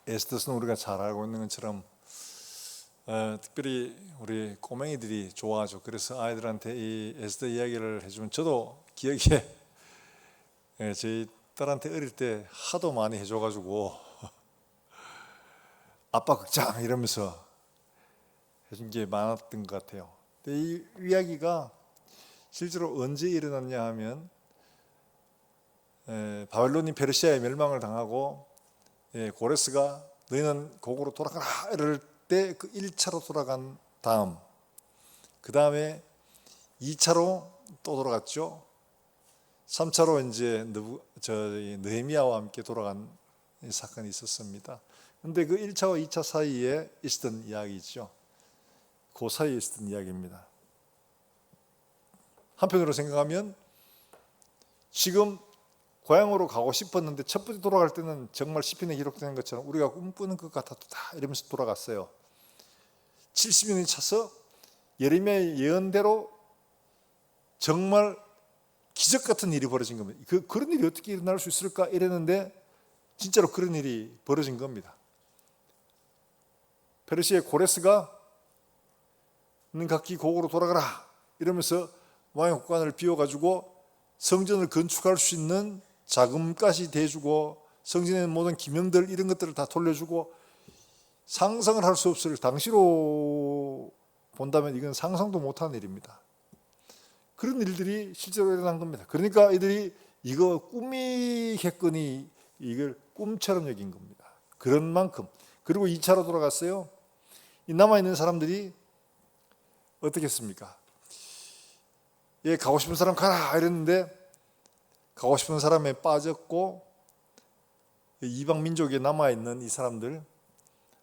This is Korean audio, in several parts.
에스더서는 우리가 잘 알고 있는 것처럼 특별히 우리 꼬맹이들이 좋아하죠. 그래서 아이들한테 이 에스더 이야기를 해주면 저도 기억에 저희 딸한테 어릴 때 하도 많이 해줘가지고 아빠 극장 이러면서 해준 게 많았던 것 같아요. 근데 이 이야기가 실제로 언제 일어났냐 하면 바벨론이 페르시아에 멸망을 당하고 고레스가 너희는 고국으로 돌아가라 이럴 때 그 1차로 돌아간 다음, 그 다음에 2차로 또 돌아갔죠. 3차로 이제 느헤미야와 함께 돌아간 사건이 있었습니다. 그런데 그 1차와 2차 사이에 있었던 이야기죠. 그 사이에 있었던 이야기입니다. 한편으로 생각하면 지금 고향으로 가고 싶었는데 첫 번째 돌아갈 때는 정말 시편에 기록된 것처럼 우리가 꿈꾸는 것 같았다 이러면서 돌아갔어요. 70년이 차서 예레미야의 예언대로 정말 기적 같은 일이 벌어진 겁니다. 그런 일이 어떻게 일어날 수 있을까 이랬는데 진짜로 그런 일이 벌어진 겁니다. 페르시아의 고레스가 너는 각기 고국으로 돌아가라 이러면서 왕의 국관을 비워가지고 성전을 건축할 수 있는 자금까지 대주고 성전에 있는 모든 기명들 이런 것들을 다 돌려주고 상상을 할 수 없을, 당시로 본다면 이건 상상도 못한 일입니다. 그런 일들이 실제로 일어난 겁니다. 그러니까 이들이 이거 꿈이겠거니 이걸 꿈처럼 여긴 겁니다. 그런 만큼. 그리고 2차로 돌아갔어요. 이 남아있는 사람들이 어떻게 했습니까? 가고 싶은 사람 가라 이랬는데 가고 싶은 사람에 빠졌고 이방 민족에 남아있는 이 사람들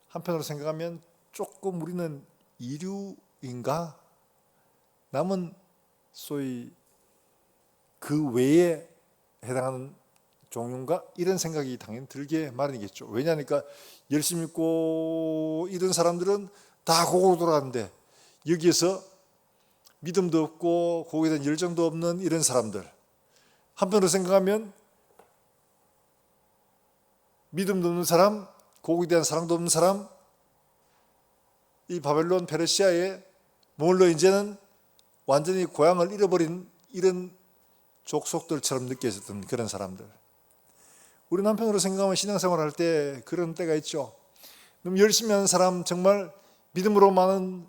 한편으로 생각하면 조금 우리는 이류인가? 남은 소위 그 외에 해당하는 종류인가? 이런 생각이 당연히 들게 마련이겠죠. 왜냐하니까 열심히 믿고 이런 사람들은 다 고국으로 돌아가는데 여기에서 믿음도 없고 거기에 대한 열정도 없는 이런 사람들, 한편으로 생각하면 믿음도 없는 사람, 고국에 대한 사랑도 없는 사람, 이 바벨론 페르시아에 머물러 이제는 완전히 고향을 잃어버린 이런 족속들처럼 느껴졌던 그런 사람들. 우리 한편으로 생각하면 신앙생활 할 때 그런 때가 있죠. 너무 열심히 하는 사람, 정말 믿음으로 많은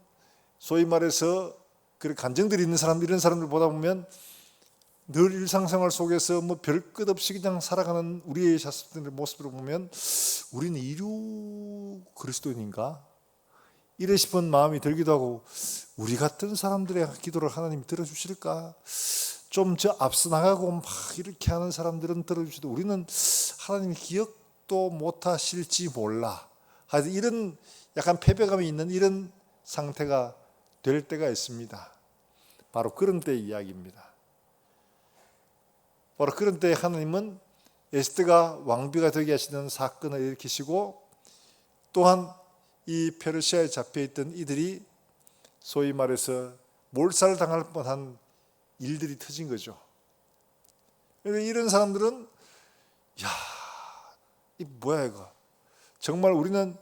소위 말해서 그런 간증들이 있는 사람, 이런 사람들 보다 보면 늘 일상생활 속에서 뭐 별 것 없이 그냥 살아가는 우리의 자식들의 모습을 보면 우리는 이류 그리스도인인가? 이래 싶은 마음이 들기도 하고, 우리 같은 사람들의 기도를 하나님이 들어주실까? 좀 저 앞서 나가고 막 이렇게 하는 사람들은 들어주시도 우리는 하나님이 기억도 못하실지 몰라. 하여튼 이런 약간 패배감이 있는 이런 상태가 될 때가 있습니다. 바로 그런 때의 이야기입니다. 바로 그런 때에 하나님은 에스더가 왕비가 되게 하시는 사건을 일으키시고, 또한 이 페르시아에 잡혀있던 이들이 소위 말해서 몰살당할 뻔한 일들이 터진 거죠. 이런 사람들은 이 뭐야 이거, 정말 우리는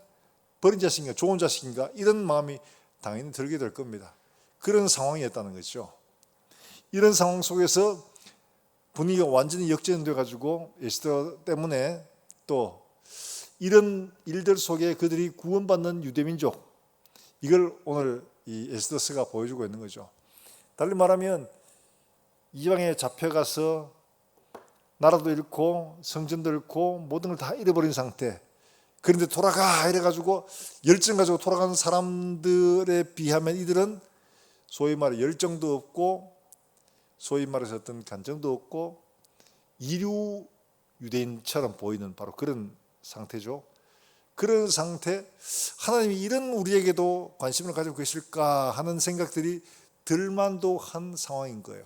버린 자식인가 좋은 자식인가 이런 마음이 당연히 들게 될 겁니다. 그런 상황이었다는 거죠. 이런 상황 속에서 분위기가 완전히 역전돼 가지고 에스더 때문에 또 이런 일들 속에 그들이 구원받는 유대민족, 이걸 오늘 이 에스더서가 보여주고 있는 거죠. 달리 말하면 이방에 잡혀가서 나라도 잃고 성전도 잃고 모든 걸 다 잃어버린 상태, 그런데 돌아가 이래가지고 열정 가지고 돌아가는 사람들에 비하면 이들은 소위 말해 열정도 없고 소위 말해서 어떤 간정도 없고 이류 유대인처럼 보이는 바로 그런 상태죠. 그런 상태, 하나님이 이런 우리에게도 관심을 가지고 계실까 하는 생각들이 들만도 한 상황인 거예요.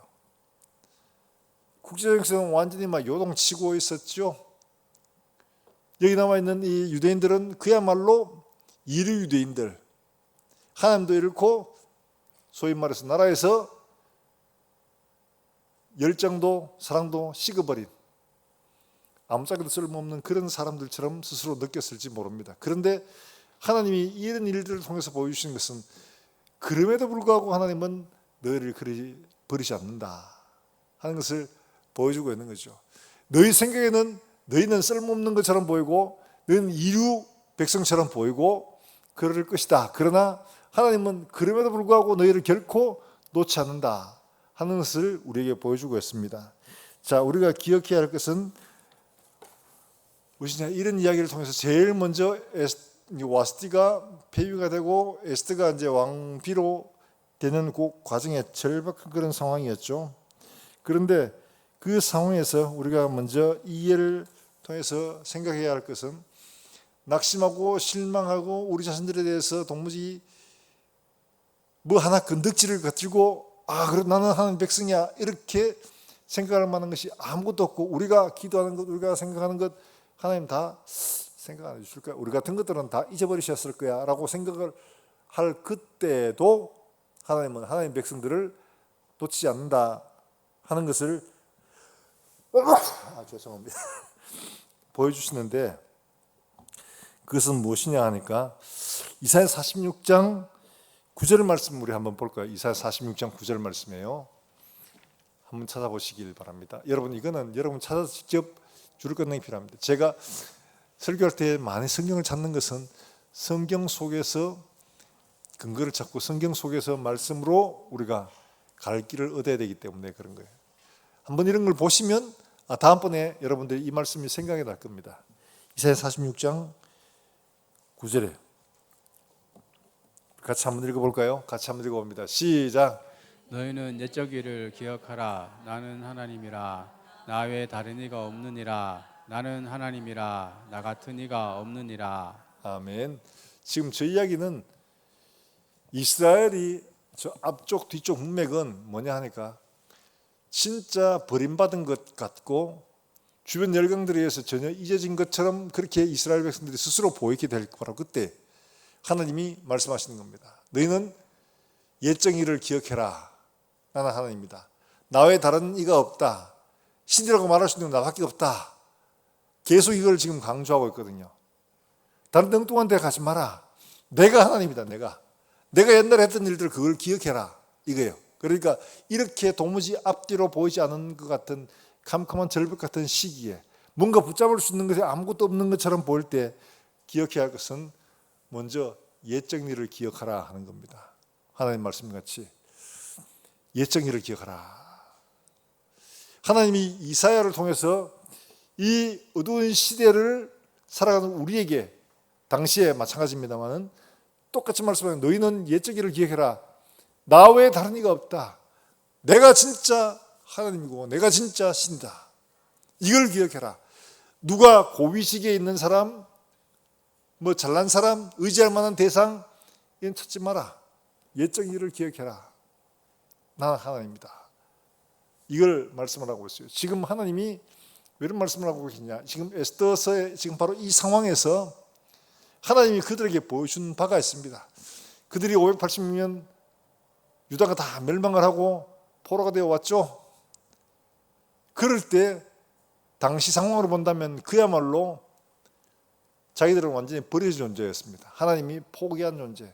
국제정세는 완전히 막 요동치고 있었죠. 여기 남아있는 이 유대인들은 그야말로 이류 유대인들, 하나님도 잃고 소위 말해서 나라에서 열정도 사랑도 식어버린, 아무짝에도 쓸모없는 그런 사람들처럼 스스로 느꼈을지 모릅니다. 그런데 하나님이 이런 일들을 통해서 보여주시는 것은 그럼에도 불구하고 하나님은 너희를 버리지 않는다 하는 것을 보여주고 있는 거죠. 너희 생각에는 너희는 쓸모없는 것처럼 보이고 너희는 이류 백성처럼 보이고 그럴 것이다. 그러나 하나님은 그럼에도 불구하고 너희를 결코 놓지 않는다 하는 것을 우리에게 보여주고 있습니다. 자, 우리가 기억해야 할 것은 무엇이냐, 이런 이야기를 통해서 제일 먼저 와스티가 폐위가 되고 에스더가 이제 왕비로 되는 그 과정의 절박한 그런 상황이었죠. 그런데 그 상황에서 우리가 먼저 이 예를 통해서 생각해야 할 것은 낙심하고 실망하고 우리 자신들에 대해서 도무지 뭐 하나 건덕지를 가지고 그래 나는 하나님 백성이야 이렇게 생각할 만한 것이 아무것도 없고 우리가 기도하는 것, 우리가 생각하는 것 하나님 다 생각 안 해주실 거야. 우리 같은 것들은 다 잊어버리셨을 거야 라고 생각을 할 그때도 하나님은 하나님 백성들을 놓치지 않는다 하는 것을 죄송합니다. 보여주시는데 그것은 무엇이냐 하니까 이사야 46장 9절 말씀 우리 한번 볼까요? 이사야 46장 9절 말씀이에요. 한번 찾아보시길 바랍니다. 여러분 이거는 여러분 찾아서 직접 줄을 끊는 게 필요합니다. 제가 설교할 때 많이 성경을 찾는 것은 성경 속에서 근거를 찾고 성경 속에서 말씀으로 우리가 갈 길을 얻어야 되기 때문에 그런 거예요. 한번 이런 걸 보시면 다음번에 여러분들이 이 말씀이 생각이 날 겁니다. 이사야 46장 9절에 같이 한번 읽어볼까요? 같이 한번 읽어봅니다. 시작. 너희는 옛적 일을 기억하라. 나는 하나님이라. 나 외에 다른 이가 없느니라. 나는 하나님이라. 나 같은 이가 없느니라. 아멘. 지금 저 이야기는 이스라엘이 저 앞쪽 뒤쪽 문맥은 뭐냐 하니까 진짜 버림받은 것 같고 주변 열강들에 의해서 전혀 잊어진 것처럼 그렇게 이스라엘 백성들이 스스로 보이게 될 거라고 그때 하나님이 말씀하시는 겁니다. 너희는 옛적 일을 기억해라. 나는 하나님이다. 나 외에 다른 이가 없다. 신이라고 말할 수 있는 나밖에 없다. 계속 이걸 지금 강조하고 있거든요. 다른 엉뚱한 데 가지 마라. 내가 하나님이다. 내가 옛날에 했던 일들 그걸 기억해라 이거예요. 그러니까 이렇게 도무지 앞뒤로 보이지 않은 것 같은 캄캄한 절벽 같은 시기에 뭔가 붙잡을 수 있는 것이 아무것도 없는 것처럼 보일 때 기억해야 할 것은 먼저 옛적 일을 기억하라 하는 겁니다. 하나님 말씀같이 옛적 일을 기억하라. 하나님이 이사야를 통해서 이 어두운 시대를 살아가는 우리에게 당시에 마찬가지입니다만 똑같이 말씀하는 너희는 옛적 일을 기억해라. 나 외에 다른 이가 없다. 내가 진짜 하나님이고 내가 진짜 신이다. 이걸 기억해라. 누가 고위직에 있는 사람, 뭐 잘난 사람, 의지할 만한 대상 이런 찾지 마라. 옛적 일을 기억해라. 나는 하나님이다. 이걸 말씀을 하고 있어요. 지금 하나님이 왜 이런 말씀을 하고 계시냐? 지금 에스더서의 지금 바로 이 상황에서 하나님이 그들에게 보여준 바가 있습니다. 그들이 580년 유다가 다 멸망을 하고 포로가 되어 왔죠. 그럴 때 당시 상황으로 본다면 그야말로 자기들은 완전히 버려진 존재였습니다. 하나님이 포기한 존재.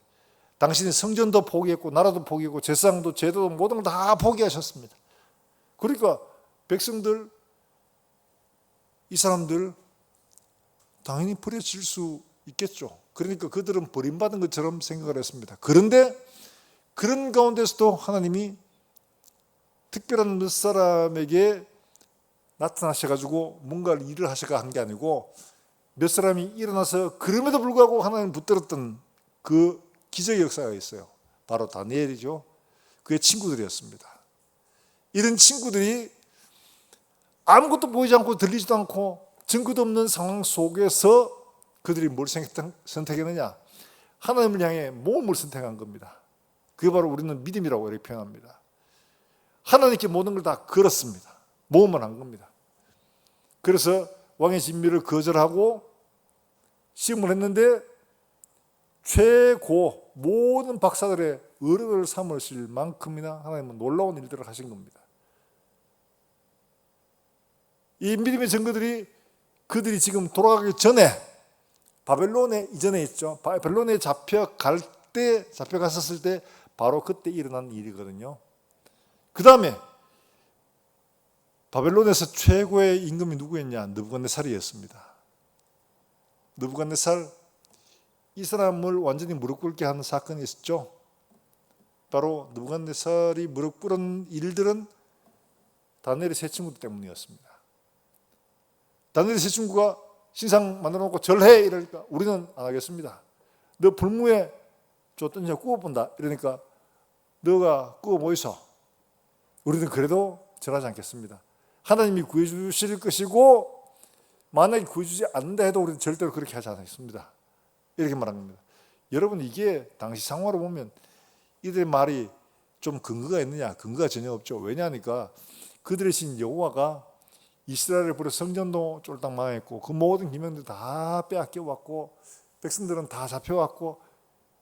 당신이 성전도 포기했고 나라도 포기했고 제사장도 제도도 모든 걸 다 포기하셨습니다. 그러니까 백성들 이 사람들 당연히 버려질 수 있겠죠. 그러니까 그들은 버림받은 것처럼 생각을 했습니다. 그런데 그런 가운데서도 하나님이 특별한 몇 사람에게 나타나셔가지고 뭔가를 일을 하셔가 한 게 아니고 몇 사람이 일어나서 그럼에도 불구하고 하나님을 붙들었던 그 기적의 역사가 있어요. 바로 다니엘이죠. 그의 친구들이었습니다. 이런 친구들이 아무것도 보이지 않고 들리지도 않고 증거도 없는 상황 속에서 그들이 뭘 선택했느냐? 하나님을 향해 모험을 선택한 겁니다. 그게 바로 우리는 믿음이라고 이렇게 표현합니다. 하나님께 모든 걸 다 걸었습니다. 모험을 한 겁니다. 그래서 왕의 진미를 거절하고 시험을 했는데 최고 모든 박사들의 어른을 삼으실 만큼이나 하나님은 놀라운 일들을 하신 겁니다. 이 믿음의 증거들이 그들이 지금 돌아가기 전에 바벨론에 이전에 있죠. 바벨론에 잡혀갔었을 때 바로 그때 일어난 일이거든요. 그 다음에 바벨론에서 최고의 임금이 누구였냐? 느부갓네살이었습니다. 느부갓네살, 이 사람을 완전히 무릎 꿇게 하는 사건이 있었죠. 바로 느부갓네살이 무릎 꿇은 일들은 다니엘의 세 친구들 때문이었습니다. 다니엘의 세 친구가 신상 만들어 놓고 절해 이러니까 우리는 안 하겠습니다. 너 불무에 줬더니 구워본다 이러니까 너가 구워 보이소. 우리는 그래도 절하지 않겠습니다. 하나님이 구해주실 것이고 만약에 구해주지 않는다 해도 우리는 절대로 그렇게 하지 않겠습니다. 이렇게 말한 겁니다. 여러분, 이게 당시 상황으로 보면 이들의 말이 좀 근거가 있느냐? 근거가 전혀 없죠. 왜냐하니까 그들의 신 여호와가 이스라엘을 버려 성전도 쫄딱 망했고 그 모든 기명들 다 빼앗겨 왔고 백성들은 다 잡혀왔고,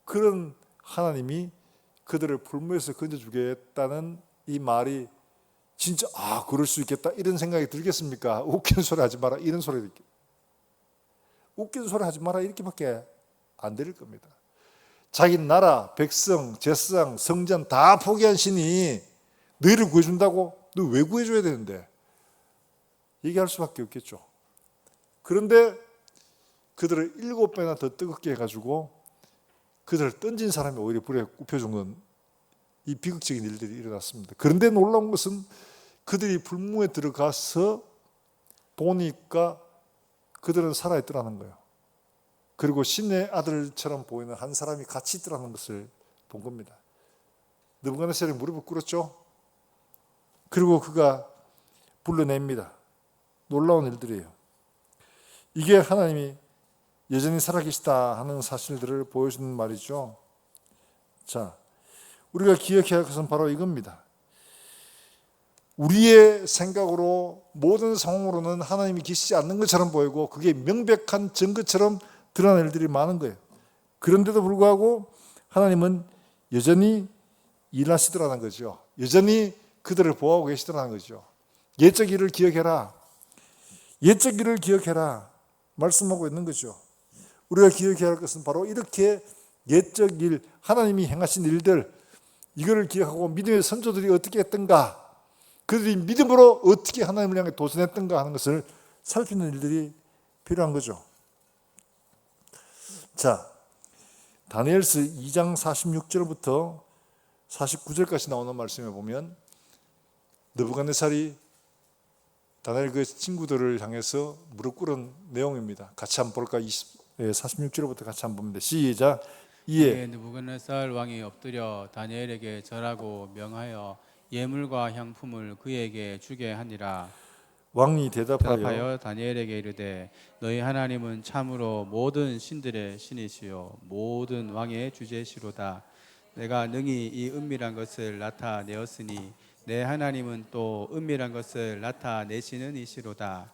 그런 하나님이 그들을 불무에서 건져주겠다는 이 말이 진짜 그럴 수 있겠다 이런 생각이 들겠습니까? 웃기는 소리 하지 마라 이런 소리 듣기. 웃기는 소리 하지 마라 이렇게밖에 안 들릴 겁니다. 자기 나라, 백성, 제사장, 성전 다 포기한 신이 너희를 구해준다고? 너 왜 구해줘야 되는데? 얘기할 수밖에 없겠죠. 그런데 그들을 7배나 더 뜨겁게 해가지고 그들을 던진 사람이 오히려 불에 굽혀준 건 이 비극적인 일들이 일어났습니다. 그런데 놀라운 것은 그들이 불무에 들어가서 보니까 그들은 살아있더라는 거예요. 그리고 신의 아들처럼 보이는 한 사람이 같이 있더라는 것을 본 겁니다. 느부갓네살이 무릎을 꿇었죠. 그리고 그가 불러냅니다. 놀라운 일들이에요. 이게 하나님이 여전히 살아계시다 하는 사실들을 보여주는 말이죠. 자, 우리가 기억해야 할 것은 바로 이겁니다. 우리의 생각으로 모든 상황으로는 하나님이 계시지 않는 것처럼 보이고 그게 명백한 증거처럼 드러난 일들이 많은 거예요. 그런데도 불구하고 하나님은 여전히 일하시더라는 거죠. 여전히 그들을 보호하고 계시더라는 거죠. 옛적 일을 기억해라. 옛적 일을 기억해라. 말씀하고 있는 거죠. 우리가 기억해야 할 것은 바로 이렇게 옛적 일, 하나님이 행하신 일들, 이거를 기억하고 믿음의 선조들이 어떻게 했던가, 그들이 믿음으로 어떻게 하나님을 향해 도전했던가 하는 것을 살피는 일들이 필요한 거죠. 자, 다니엘서 2장 46절부터 49절까지 나오는 말씀에 보면 느부갓네살이 다니엘 그 친구들을 향해서 무릎 꿇은 내용입니다. 같이 한번 볼까? 46절부터 같이 한번 봅니다. 시작. 이에 느부갓네살 왕이 엎드려 다니엘에게 절하고 명하여 예물과 향품을 그에게 주게 하니라. 왕이 대답하여 다니엘에게 이르되 너희 하나님은 참으로 모든 신들의 신이시요 모든 왕의 주제시로다. 내가 능히 이 은밀한 것을 나타내었으니 내 하나님은 또 은밀한 것을 나타내시는 이시로다.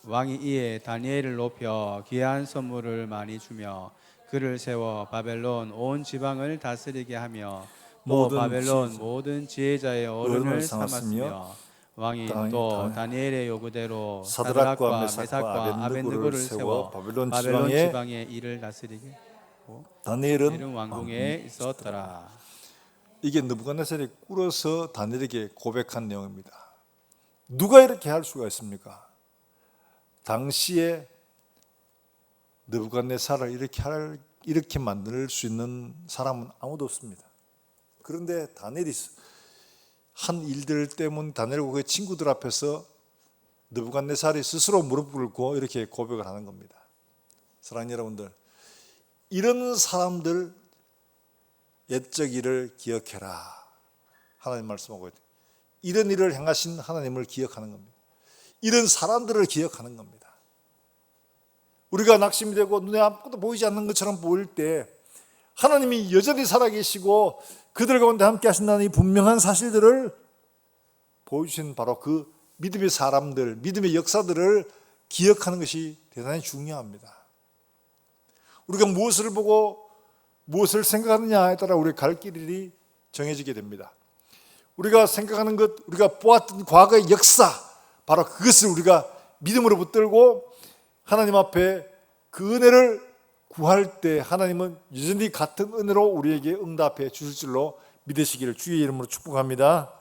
왕이 이에 다니엘을 높여 귀한 선물을 많이 주며 그를 세워 바벨론 온 지방을 다스리게 하며 또 바벨론 모든 지혜자의 어른을 삼았으며 왕이 또 다니엘의 요구대로 사드락과 메삭과 아벤느고를 세워 바벨론 지방의 일을 다스리게 다니엘은 왕궁에 있었더라. 이게 느부갓네살이 꿇어서 다니엘에게 고백한 내용입니다. 누가 이렇게 할 수가 있습니까? 당시에 느부갓네살을 이렇게 만들 수 있는 사람은 아무도 없습니다. 그런데 다니엘이 한 일들 때문에 다니엘과 그의 친구들 앞에서 느부갓네살이 스스로 무릎 꿇고 이렇게 고백을 하는 겁니다. 사랑하는 여러분들, 이런 사람들 옛적 일을 기억해라. 하나님 말씀하고 있다. 이런 일을 행하신 하나님을 기억하는 겁니다. 이런 사람들을 기억하는 겁니다. 우리가 낙심이 되고 눈에 아무것도 보이지 않는 것처럼 보일 때 하나님이 여전히 살아계시고 그들 가운데 함께 하신다는 이 분명한 사실들을 보여주신 바로 그 믿음의 사람들, 믿음의 역사들을 기억하는 것이 대단히 중요합니다. 우리가 무엇을 보고 무엇을 생각하느냐에 따라 우리의 갈 길이 정해지게 됩니다. 우리가 생각하는 것, 우리가 보았던 과거의 역사, 바로 그것을 우리가 믿음으로 붙들고 하나님 앞에 그 은혜를 구할 때 하나님은 여전히 같은 은혜로 우리에게 응답해 주실 줄로 믿으시기를 주의 이름으로 축복합니다.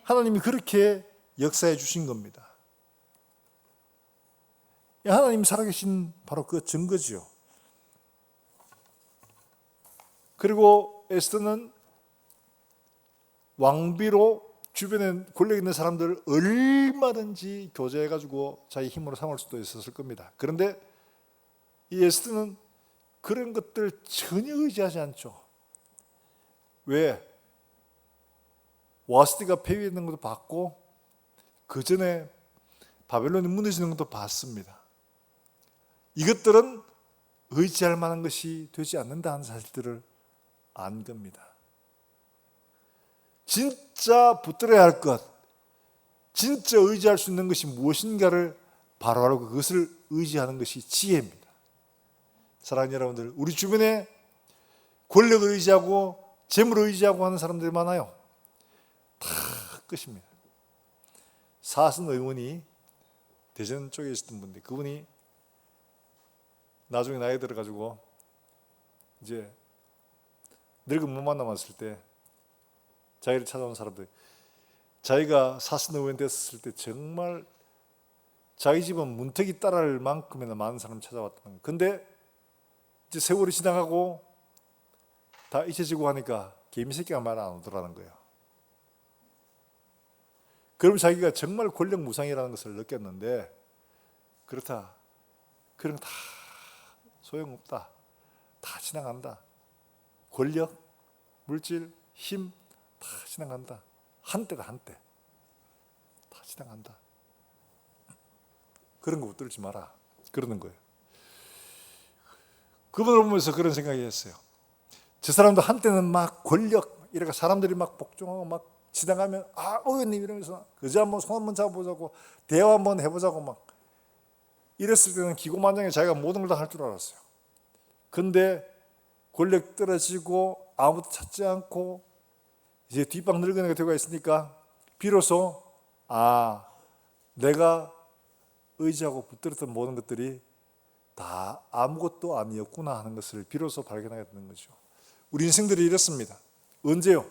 하나님이 그렇게 역사해 주신 겁니다. 하나님 살아계신 바로 그 증거지요. 그리고 에스더는 왕비로 주변에 권력 있는 사람들을 얼마든지 교제해가지고 자기 힘으로 삼을 수도 있었을 겁니다. 그런데 이 에스더는 그런 것들 전혀 의지하지 않죠. 왜? 와스티가 폐위했는 것도 봤고 그 전에 바벨론이 무너지는 것도 봤습니다. 이것들은 의지할 만한 것이 되지 않는다는 사실들을 안 겁니다. 진짜 붙들어야 할 것, 진짜 의지할 수 있는 것이 무엇인가를 바로 알고 그것을 의지하는 것이 지혜입니다. 사랑하는 여러분들, 우리 주변에 권력을 의지하고 재물을 의지하고 하는 사람들이 많아요. 다 끝입니다. 사선 의원이 대전 쪽에 있었던 분인데 그분이 나중에 나이 들어가지고 이제 늙은 몸만 남았을 때 자기를 찾아온 사람들, 자기가 사선 의원 됐을 때 정말 자기 집은 문턱이 따라할 만큼이나 많은 사람이 찾아왔다는 거예요. 근데 이제 세월이 지나가고 다 잊혀지고 하니까 개미새끼가 말 안 오더라는 거예요. 그럼 자기가 정말 권력 무상이라는 것을 느꼈는데 그렇다. 그런 다 소용없다. 다 지나간다. 권력, 물질, 힘 다 지나간다. 한때다 한때. 다 지나간다. 그런 거 붙들지 마라. 그러는 거예요. 그분을 보면서 그런 생각이 했어요. 저 사람도 한때는 막 권력, 이렇게 사람들이 막 복종하고 막 지나가면 의원님 이러면서 그저 한번 손 한번 잡아보자고 대화 한번 해보자고 막 이랬을 때는 기고만장에 자기가 모든 걸 다 할 줄 알았어요. 근데 권력 떨어지고 아무도 찾지 않고 이제 뒷방 늙은이가 되고 있으니까 비로소 내가 의지하고 붙들었던 모든 것들이 다 아무것도 아니었구나 하는 것을 비로소 발견하게 되는 거죠. 우리 인생들이 이렇습니다. 언제요?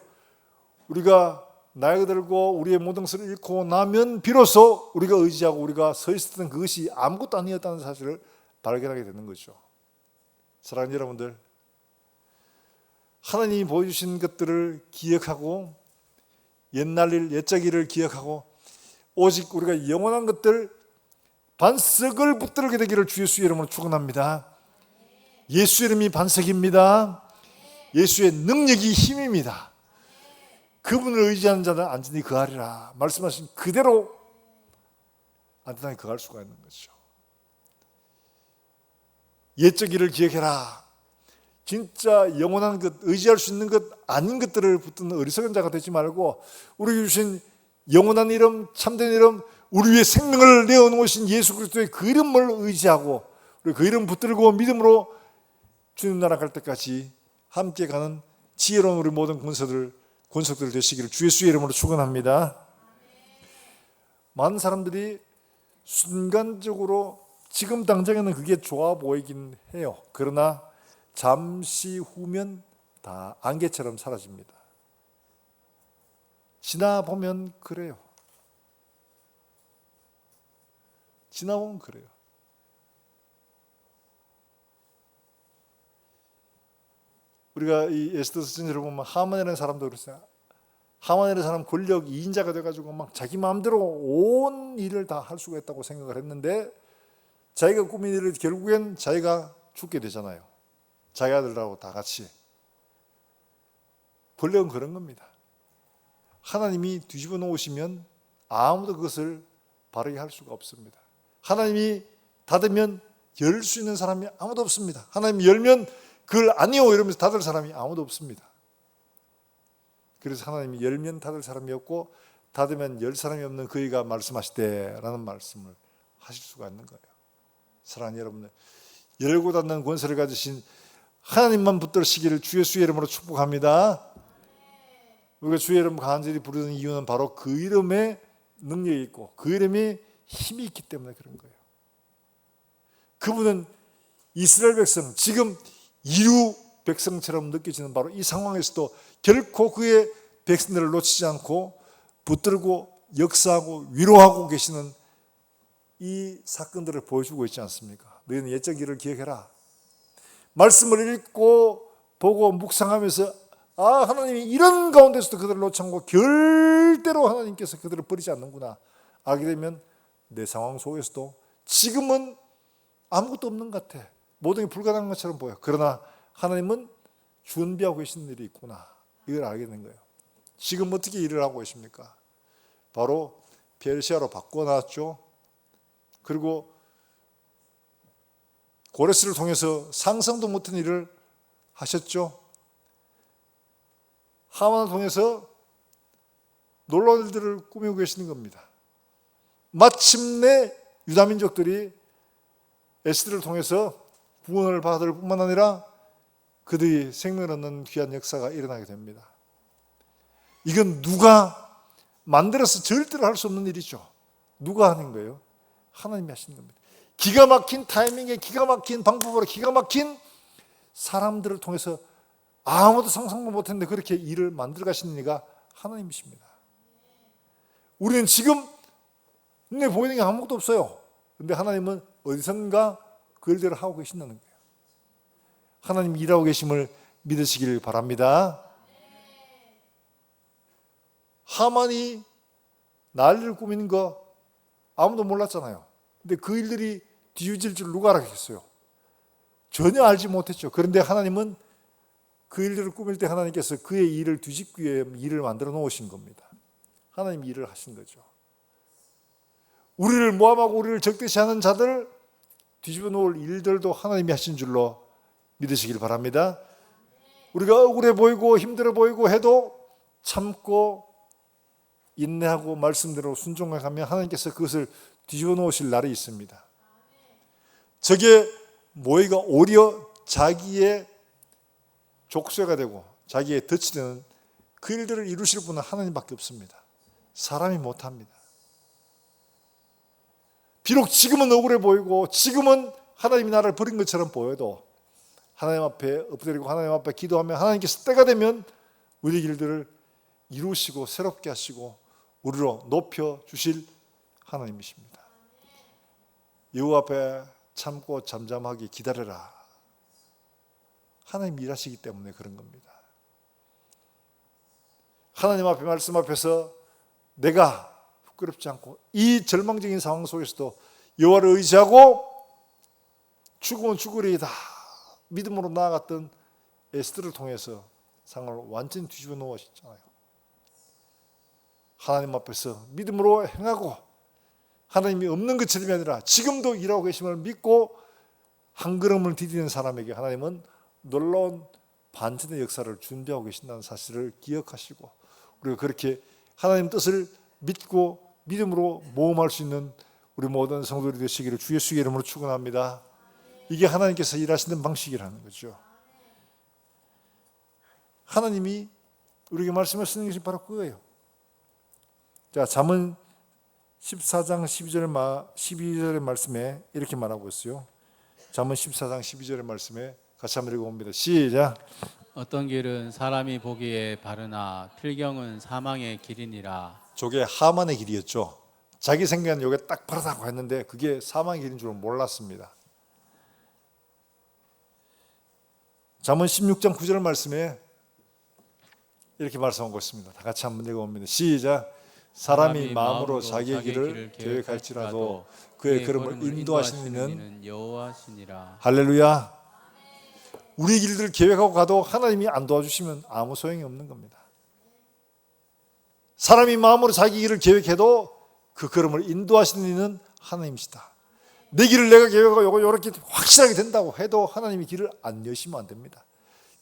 우리가 나이가 들고 우리의 모든 것을 잃고 나면 비로소 우리가 의지하고 우리가 서 있었던 그것이 아무것도 아니었다는 사실을 발견하게 되는 거죠. 사랑하는 여러분들, 하나님이 보여주신 것들을 기억하고 옛날 일, 옛적 일을 기억하고 오직 우리가 영원한 것들 반석을 붙들게 되기를 주 예수의 이름으로 축원합니다. 예수 이름이 반석입니다. 예수의 능력이 힘입니다. 그분을 의지하는 자는 안전히 거하리라 말씀하신 그대로 안전하게 거할 수가 있는 거죠. 옛적 일을 기억해라. 진짜 영원한 것, 의지할 수 있는 것 아닌 것들을 붙드는 어리석은 자가 되지 말고 우리에게 주신 영원한 이름, 참된 이름, 우리 위해 생명을 내어놓으신 예수 그리스도의 그 이름을 의지하고 우리 그 이름 붙들고 믿음으로 주님 나라 갈 때까지 함께 가는 지혜로운 우리 모든 권속들 되시기를 주 예수의 이름으로 축원합니다. 많은 사람들이 순간적으로 지금 당장에는 그게 좋아 보이긴 해요. 그러나 잠시 후면 다 안개처럼 사라집니다. 지나보면 그래요. 지나보면 그래요. 우리가 이 에스더서 전체를 보면 하만이라는 사람도 그랬어요. 하만이라는 사람 권력 2인자가 돼가지고 막 자기 마음대로 온 일을 다 할 수가 있다고 생각을 했는데 자기가 꾸민 일을 결국엔 자기가 죽게 되잖아요. 자기 아들하고 다 같이. 권력은 그런 겁니다. 하나님이 뒤집어 놓으시면 아무도 그것을 바르게 할 수가 없습니다. 하나님이 닫으면 열 수 있는 사람이 아무도 없습니다. 하나님이 열면 그걸 아니요 이러면서 닫을 사람이 아무도 없습니다. 그래서 하나님이 열면 닫을 사람이 없고 닫으면 열 사람이 없는 그이가 말씀하시되라는 말씀을 하실 수가 있는 거예요. 사랑하는 여러분들, 열고 닫는 권세를 가지신 하나님만 붙들시기를 주 예수의 이름으로 축복합니다. 우리가 주의 이름 간절히 부르는 이유는 바로 그 이름에 능력이 있고 그 이름이 힘이 있기 때문에 그런 거예요. 그분은 이스라엘 백성, 지금 이루 백성처럼 느껴지는 바로 이 상황에서도 결코 그의 백성들을 놓치지 않고 붙들고 역사하고 위로하고 계시는 이 사건들을 보여주고 있지 않습니까? 너희는 옛적 일을 기억해라. 말씀을 읽고 보고 묵상하면서 하나님이 이런 가운데서도 그들을 놓지 않고 절대로 하나님께서 그들을 버리지 않는구나 알게 되면 내 상황 속에서도 지금은 아무것도 없는 것 같아. 모든 게 불가능한 것처럼 보여. 그러나 하나님은 준비하고 계신 일이 있구나. 이걸 알게 된 거예요. 지금 어떻게 일을 하고 계십니까? 바로 페르시아로 바꿔놨죠. 그리고 고레스를 통해서 상상도 못한 일을 하셨죠. 하만을 통해서 놀라운 일들을 꾸미고 계시는 겁니다. 마침내 유다민족들이 에스더를 통해서 구원을 받을 뿐만 아니라 그들이 생명을 얻는 귀한 역사가 일어나게 됩니다. 이건 누가 만들어서 절대로 할 수 없는 일이죠. 누가 하는 거예요? 하나님이 하시는 겁니다. 기가 막힌 타이밍에 기가 막힌 방법으로 기가 막힌 사람들을 통해서 아무도 상상도 못했는데 그렇게 일을 만들어 가시는 이가 하나님이십니다. 우리는 지금 눈에 보이는 게 아무것도 없어요. 그런데 하나님은 어디선가 그 일들을 하고 계신다는 거예요. 하나님 일하고 계심을 믿으시길 바랍니다. 하만이 난리를 꾸미는 거 아무도 몰랐잖아요. 근데 그 일들이 뒤집어질 줄 누가 알았겠어요? 전혀 알지 못했죠. 그런데 하나님은 그 일들을 꾸밀 때 하나님께서 그의 일을 뒤집기 위해 일을 만들어 놓으신 겁니다. 하나님 일을 하신 거죠. 우리를 모함하고 우리를 적대시하는 자들을 뒤집어 놓을 일들도 하나님이 하신 줄로 믿으시길 바랍니다. 우리가 억울해 보이고 힘들어 보이고 해도 참고 인내하고 말씀대로 순종하면 하나님께서 그것을 뒤집어 놓으실 날이 있습니다. 저게 모이가 오히려 자기의 족쇄가 되고 자기의 덫이 되는 그 일들을 이루실 분은 하나님밖에 없습니다. 사람이 못합니다. 비록 지금은 억울해 보이고 지금은 하나님이 나를 버린 것처럼 보여도 하나님 앞에 엎드리고 하나님 앞에 기도하면 하나님께서 때가 되면 우리 길들을 이루시고 새롭게 하시고 우리로 높여 주실 하나님이십니다. 여호와 앞에 참고 잠잠하게 기다려라. 하나님 일하시기 때문에 그런 겁니다. 하나님 앞에 말씀 앞에서 내가 부끄럽지 않고 이 절망적인 상황 속에서도 여호와를 의지하고 죽으면 죽으리이다 믿음으로 나아갔던 에스더를 통해서 상황을 완전히 뒤집어 놓으셨잖아요. 하나님 앞에서 믿음으로 행하고 하나님이 없는 것처럼이 아니라 지금도 일하고 계심을 믿고 한 걸음을 디디는 사람에게 하나님은 놀라운 반전의 역사를 준비하고 계신다는 사실을 기억하시고 우리가 그렇게 하나님 뜻을 믿고 믿음으로 모험할 수 있는 우리 모든 성도들이 되시기를 주 예수의 이름으로 축원합니다. 이게 하나님께서 일하시는 방식이라는 거죠. 하나님이 우리에게 말씀하시는 것이 바로 그거예요. 자, 잠언 14장 12절의 말씀에 이렇게 말하고 있어요. 잠언 14장 12절의 말씀에 같이 한번 읽어봅니다. 시작. 어떤 길은 사람이 보기에 바르나 필경은 사망의 길이니라. 저게 하만의 길이었죠. 자기 생각은 여기 딱 바르다고 했는데 그게 사망의 길인 줄은 몰랐습니다. 잠언 16장 9절 말씀에 이렇게 말씀하고 있습니다. 다 같이 한번 읽어봅니다. 시작. 사람이 마음으로 자기의 길을 계획할지라도 그의 걸음을 인도하시는 이는 여호와시니라. 할렐루야. 우리 길들을 계획하고 가도 하나님이 안 도와주시면 아무 소용이 없는 겁니다. 사람이 마음으로 자기 길을 계획해도 그 걸음을 인도하시는 이는 하나님이시다. 내 길을 내가 계획하고 이렇게 확실하게 된다고 해도 하나님이 길을 안 여시면 안 됩니다.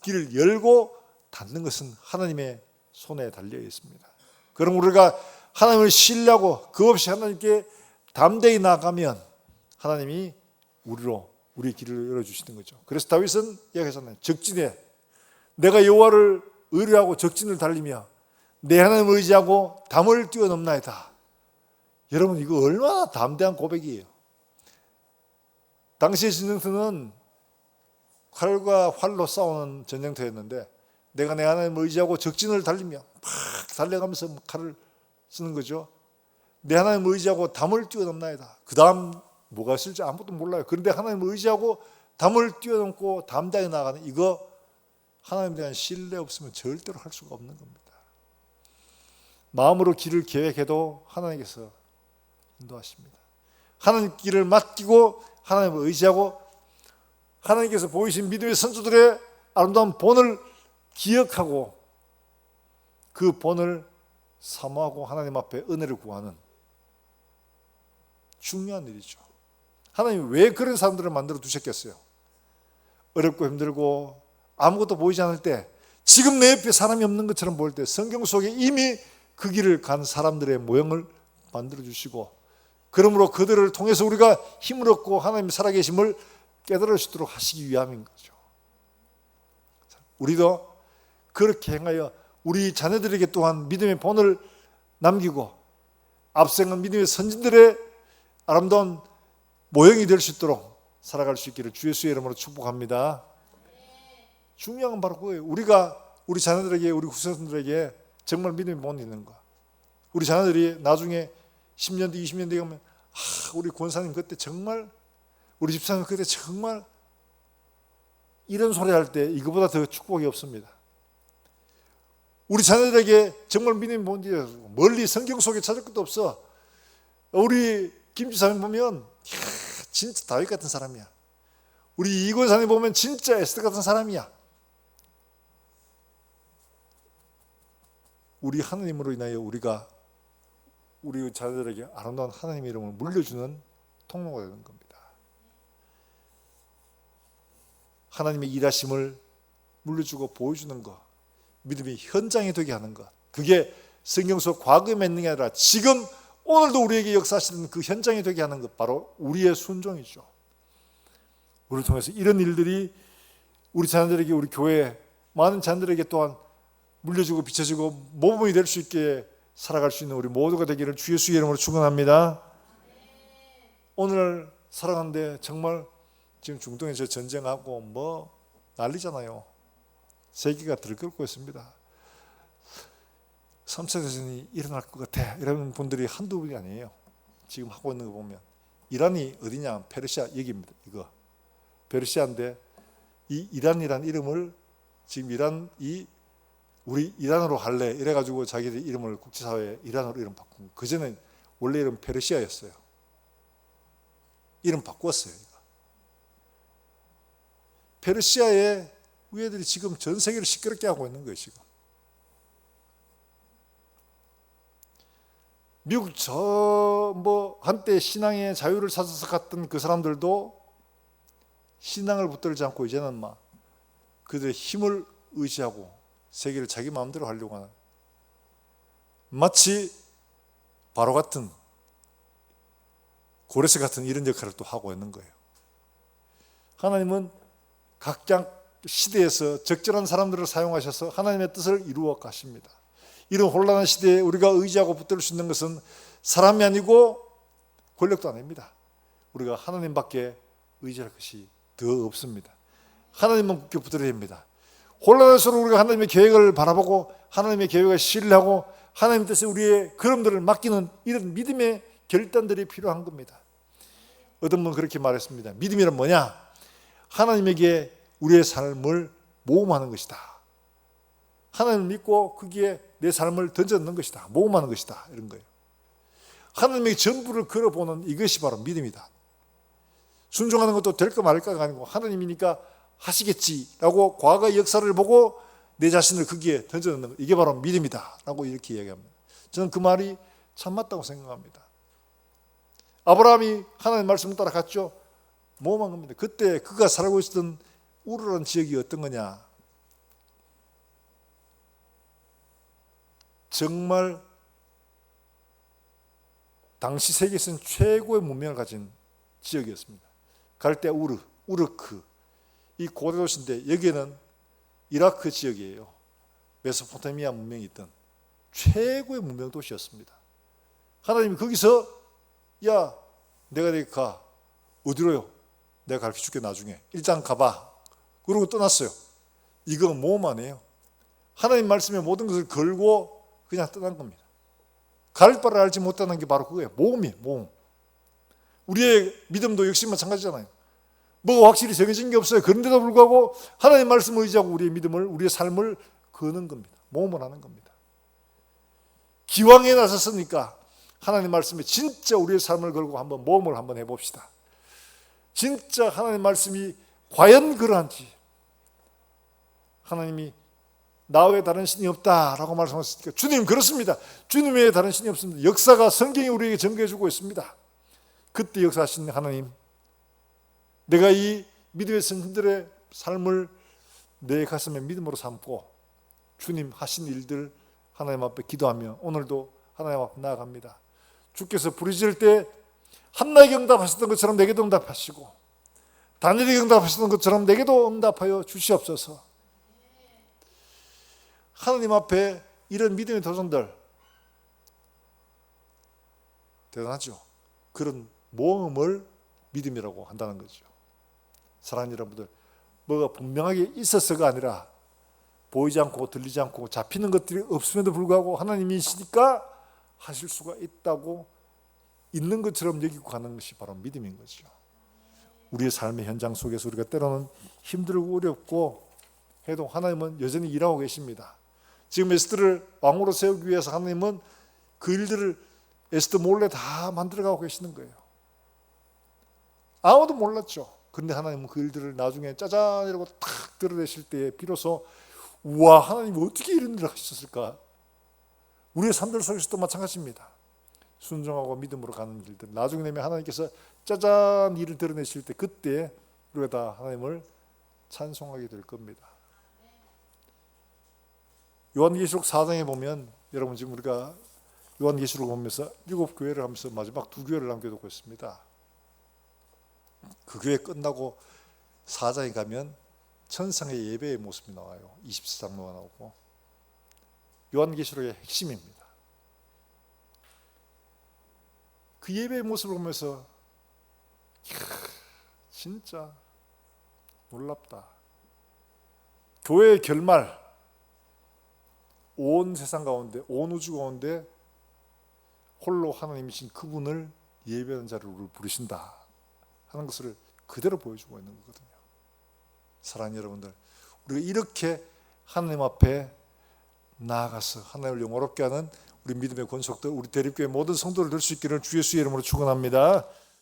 길을 열고 닫는 것은 하나님의 손에 달려 있습니다. 그럼 우리가 하나님을 신뢰하고 그 없이 하나님께 담대히 나가면 하나님이 우리 길을 열어주시는 거죠. 그래서 다윗은 이야기하잖아요. 적진에 내가 여호와를 의뢰하고 적진을 달리며 내 하나님을 의지하고 담을 뛰어넘나이다. 여러분 이거 얼마나 담대한 고백이에요. 당시의 전쟁터는 칼과 활로 싸우는 전쟁터였는데 내가 내 하나님을 의지하고 적진을 달리며 막 달려가면서 칼을 쓰는 거죠. 내 하나님을 의지하고 담을 뛰어넘나이다. 그 다음 뭐가 있을지 아무도 몰라요. 그런데 하나님을 의지하고 담을 뛰어넘고 담대하게 나아가는 이거 하나님에 대한 신뢰 없으면 절대로 할 수가 없는 겁니다. 마음으로 길을 계획해도 하나님께서 인도하십니다. 하나님 길을 맡기고 하나님을 의지하고 하나님께서 보이신 믿음의 선조들의 아름다운 본을 기억하고 그 본을 사모하고 하나님 앞에 은혜를 구하는 중요한 일이죠. 하나님이 왜 그런 사람들을 만들어 두셨겠어요? 어렵고 힘들고 아무것도 보이지 않을 때, 지금 내 옆에 사람이 없는 것처럼 보일 때 성경 속에 이미 그 길을 간 사람들의 모형을 만들어 주시고, 그러므로 그들을 통해서 우리가 힘을 얻고 하나님 살아계심을 깨달을 수 있도록 하시기 위함인 거죠. 우리도 그렇게 행하여 우리 자녀들에게 또한 믿음의 본을 남기고 앞서간 믿음의 선진들의 아름다운 모형이 될 수 있도록 살아갈 수 있기를 주 예수의 이름으로 축복합니다. 중요한 건 바로 그거예요. 우리가 우리 자녀들에게, 우리 후손들에게 정말 믿음의 본이 있는 거. 우리 자녀들이 나중에 10년 뒤, 20년 뒤에 가면 우리 권사님 그때 정말, 우리 집사님 그때 정말 이런 소리 할 때 이거보다 더 축복이 없습니다. 우리 자녀들에게 정말 믿음의 본이 멀리 성경 속에 찾을 것도 없어. 우리 김 지사님 보면 진짜 다윗 같은 사람이야. 우리 이 권사님 보면 진짜 에스더 같은 사람이야. 우리 하나님으로 인하여 우리가 우리 자녀들에게 아름다운 하나님의 이름을 물려주는 통로가 되는 겁니다. 하나님의 일하심을 물려주고 보여주는 것, 믿음이 현장이 되게 하는 것, 그게 성경 속 과거의 맹령이 아니라 지금 오늘도 우리에게 역사하시는 그 현장이 되게 하는 것, 바로 우리의 순종이죠. 우리를 통해서 이런 일들이 우리 자녀들에게, 우리 교회 많은 자녀들에게 또한 물려주고 비춰주고 모범이 될 수 있게 살아갈 수 있는 우리 모두가 되기를 주 예수의 이름으로 축원합니다. 오늘 살아가는데 정말 지금 중동에서 전쟁하고 뭐 난리잖아요. 세계가 들끓고 있습니다. 3차 대전이 일어날 것 같아, 이런 분들이 한두 분이 아니에요. 지금 하고 있는 거 보면 이란이 어디냐, 페르시아 여기입니다. 이거 페르시아인데 이 이란이라는 이름을 지금 이란이 우리 이란으로 할래 이래가지고 자기들 이름을 국제사회에 이란으로 이름 바꾼. 그전엔 원래 이름 페르시아였어요. 이름 바꿨어요. 이거. 페르시아의 우애들이 지금 전 세계를 시끄럽게 하고 있는 거예요. 지금 미국 한때 신앙의 자유를 찾아서 갔던 그 사람들도 신앙을 붙들지 않고 이제는 그들의 힘을 의지하고 세계를 자기 마음대로 하려고 하는, 마치 바로 같은, 고레스 같은 이런 역할을 또 하고 있는 거예요. 하나님은 각각 시대에서 적절한 사람들을 사용하셔서 하나님의 뜻을 이루어 가십니다. 이런 혼란한 시대에 우리가 의지하고 붙들 수 있는 것은 사람이 아니고 권력도 아닙니다. 우리가 하나님밖에 의지할 것이 더 없습니다. 하나님만 굳게 붙들어야 됩니다. 혼란할수록 우리가 하나님의 계획을 바라보고 하나님의 계획을 신뢰하고 하나님의 뜻에 우리의 걸음들을 맡기는 이런 믿음의 결단들이 필요한 겁니다. 어떤 분은 그렇게 말했습니다. 믿음이란 뭐냐? 하나님에게 우리의 삶을 모험하는 것이다. 하나님을 믿고 거기에 내 삶을 던져넣는 것이다. 모험하는 것이다. 이런 거예요. 하나님에게 전부를 걸어보는 이것이 바로 믿음이다. 순종하는 것도 될까 말까가 아니고 하나님이니까 하시겠지라고 과거의 역사를 보고 내 자신을 거기에 던져넣는 것, 이게 바로 믿음이다 라고 이렇게 이야기합니다. 저는 그 말이 참 맞다고 생각합니다. 아브라함이 하나님의 말씀을 따라갔죠. 모험한 겁니다. 그때 그가 살고 있었던 우르라는 지역이 어떤 거냐, 정말 당시 세계에서는 최고의 문명을 가진 지역이었습니다. 갈대 우르크, 이 고대 도시인데 여기에는 이라크 지역이에요. 메소포타미아 문명이 있던 최고의 문명 도시였습니다. 하나님이 거기서 야, 내가 내게 가. 어디로요? 내가 가르쳐줄게 나중에. 일단 가봐. 그러고 떠났어요. 이건 모험 아니에요. 하나님 말씀에 모든 것을 걸고 그냥 떠난 겁니다. 갈 바를 알지 못하는 게 바로 그거예요. 모험이에요. 모험. 우리의 믿음도 역시 마찬가지잖아요. 뭐가 확실히 정해진 게 없어요. 그런데도 불구하고 하나님 말씀을 의지하고 우리의 믿음을, 우리의 삶을 거는 겁니다. 모험을 하는 겁니다. 기왕에 나섰으니까 하나님 말씀에 진짜 우리의 삶을 걸고 한번 모험을 한번 해봅시다. 진짜 하나님 말씀이 과연 그러한지, 하나님이 나 외에 다른 신이 없다라고 말씀하셨으니까 주님 그렇습니다. 주님 외에 다른 신이 없습니다. 역사가 성경이 우리에게 전개해주고 있습니다. 그때 역사하신 하나님, 내가 이 믿음의 선진들의 삶을 내 가슴에 믿음으로 삼고 주님 하신 일들 하나님 앞에 기도하며 오늘도 하나님 앞에 나아갑니다. 주께서 부르실 때 한나에게 응답하셨던 것처럼 내게도 응답하시고 다니엘에게 응답하셨던 것처럼 내게도 응답하여 주시옵소서. 하나님 앞에 이런 믿음의 도전들 대단하죠. 그런 모험을 믿음이라고 한다는 거죠. 사랑하는 여러분들, 뭐가 분명하게 있어서가 아니라 보이지 않고 들리지 않고 잡히는 것들이 없음에도 불구하고 하나님이시니까 하실 수가 있다고 있는 것처럼 여기고 가는 것이 바로 믿음인 거죠. 우리의 삶의 현장 속에서 우리가 때로는 힘들고 어렵고 해도 하나님은 여전히 일하고 계십니다. 지금 에스더를 왕으로 세우기 위해서 하나님은 그 일들을 에스더 몰래 다 만들어가고 계시는 거예요. 아무도 몰랐죠. 그런데 하나님은 그 일들을 나중에 짜잔 이러고 탁 드러내실 때에 비로소 우와, 하나님 어떻게 이런 일을 하셨을까? 우리의 삶들 속에서도 마찬가지입니다. 순종하고 믿음으로 가는 일들 나중에 되면 하나님께서 짜잔 일을 드러내실 때 그때 우리가 다 하나님을 찬송하게 될 겁니다. 요한계시록 4장에 보면 여러분 지금 우리가 요한계시록을 보면서 7교회를 하면서 마지막 2교회를 남겨두고 있습니다. 그 교회 끝나고 4장에 가면 천상의 예배의 모습이 나와요. 24장로가 나오고 요한계시록의 핵심입니다. 그 예배의 모습을 보면서 진짜 놀랍다. 교회의 결말, 온 세상 가운데, 온 우주 가운데 홀로 하나님이신 그분을 예배하는 자를 부르신다 하는 것을 그대로 보여주고 있는 거거든요. 사랑하는 여러분들, 우리가 이렇게 하나님 앞에 나아가서 하나님을 영화롭게 하는 우리 믿음의 권속들, 우리 대립교회 모든 성도를 될 수 있기를 주 예수의 이름으로 축원합니다.